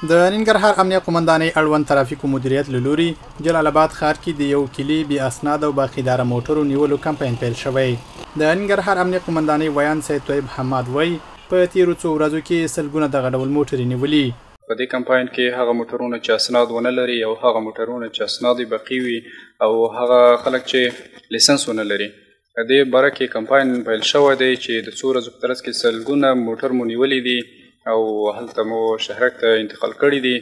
د ننګرهار امنیه قومندانۍ اړوند ترافیکو مدیریت له لوري جلال آباد ښار کې د یو کلي بې اسناد او باقیداره موټرو نیولو کمپاین پیل شوی. د ننګرهار امنیه قومندانۍ ویان سید طیب حماد وایي په تیرو څو ورځو کې سلګونه دغه ډول موټرې نیولي. په دې کمپاین کې هغه موټرونه چې اسناد ونه لري او هغه موټرونه چې اسناد یې باقي وي او هغه خلک چې لیسنس ونه لري د دې باره کې کمپاین پیل شوی دی چې د څو ورځو په ترڅ کې سلګونه موټر مو نیولي دي او هلته مو شهرک ته انتقال کړي دي.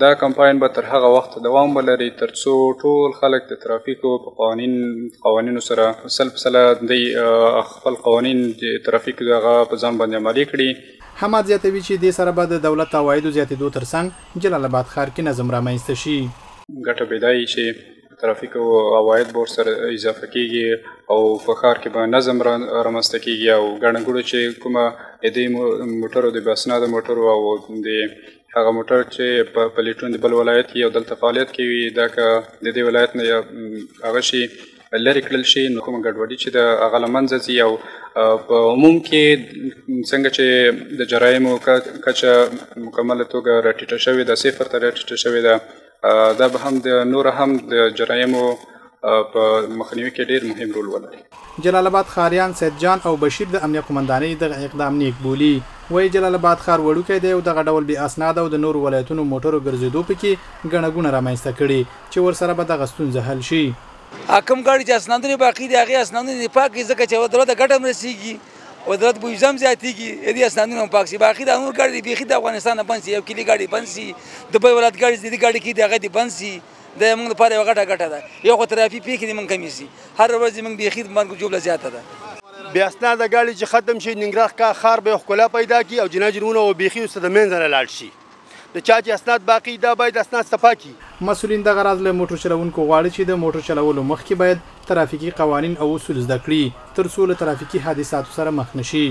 دا کمپاین به تر هغه وخت دوام ولري تر څو ټول خلک د ترافیکو په قوانینو سره سل په سله دی خپل قوانین د ترافیک دغه په ځان باندې عملي کړي. حماد زیاتوي چې دې سره به د دولت عوایدو زیاتېدو ترڅنګ جلال آباد ښار کې نظم رامنځته شي. ګټه به دا وي چې ترافیک او عواید به ورسره اضافه کیږي او په ښار کې به نظم رامنځته کیږي او ګڼه ګوڼه چې کومه د دې موټرو د بې اسناده موټرو او د هغه موټر چې په پلیټون د بل ولایت کې او دلته فعالیت کوي دا که د دې ولایت نه هغه شي لرې کړل شي نو کومه ګډوډي چې د هغه له منځه ځي او په عموم کې څنګه چې د جرایمو کچه مکمله توګه راټیټه شوې ده صفر ته راټیټه شوې ده دا به هم د نور هم د جرایمو په مخنیوي کې ډیر مهم رول ولري. جلال آباد ښاریان سید جان او بشیر د امنیه قومندانۍ دغه اقدام نیک بولي. وایي جلال آباد ښار وړوکی دی او دغه ډول بې اسناده او د نورو ولایتونو موټرو ګرځېدو پکې ګڼه ګوڼه رامنځته کړي چې ورسره به دغه ستونزه حل شي. کوم ګاډي چې اسنادونه باقي دي هغې اسنادونه پاک دي ځکه چې دولت ته ګټه هم رسېږي او دولت به ویزه هم زیاتېږي دې اسنادونه هم پاک شي. باقي دا نور ګاډي دي بیخي د افغانستان نه بند شي یو کلي ګاډي بند شي د بل ولایت ګاډي چې دې ګاډي کې دي هغه دې بند شي دا زموږ لپاره یوه ګټه ده. یو خو ترافیک پیښې دې موږ کمې شي هر ورځ زموږ بیخي مرګ جوړه زیاته ده. بې اسناده ګاډي چې ختم شي ننګرهار ښار به ښکلا پیدا کړي او جنایي جرمونه به بیخي ورسره د منځه نه لاړ شي. د چا چې اسناد باقي دا باید اسناد صفا کړي. مسؤلین دغه راز له موټر چلوونکو غواړي چې د موټر چلولو مخکې باید ترافیکي قوانین او اصول زده کړي تر څو له ترافیکي حادثاتو سره مخ نشي.